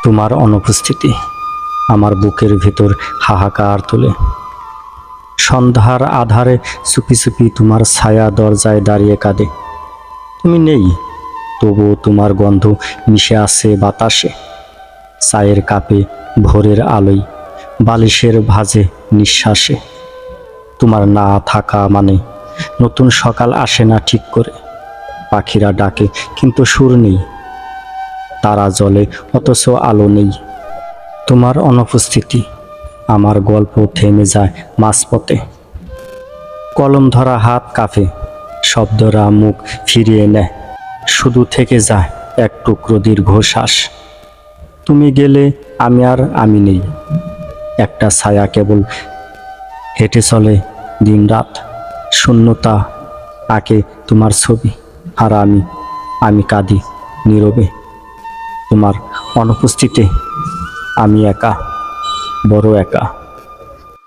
তোমার অনুপস্থিতি আমার বুকের ভেতর হাহাকার তোলে। সন্ধ্যার আধারে চুপি চুপি তোমার ছায়া দরজায় দাঁড়িয়ে কাঁদে। তুমি নেই, তবুও তোমার গন্ধ মিশে আছে বাতাসে, চায়ের কাপে, ভোরের আলোয়, বালিশের ভাঁজে, নিঃশ্বাসে। তোমার না থাকা মানে নতুন সকাল আসে না ঠিক করে। পাখিরা ডাকে কিন্তু সুর নেই, তারা জ্বলে অথচ আলো নেই। তোমার অনুপস্থিতি আমার গল্প থেমে যায় মাঝপথে। কলম ধরা হাত কাঁপে, শব্দরা মুখ ফিরিয়ে নেয়, শুধু থেকে যায় এক টুকরো দীর্ঘশ্বাস। তুমি গেলে আমি নেই, একটা ছায়া কেবল হেঁটে চলে দিনরাত। শূন্যতা আঁকে তোমার ছবি, আর আমি কাঁদি নীরবে। তোমার অনুপস্থিতিতে আমি একা, বড় একা।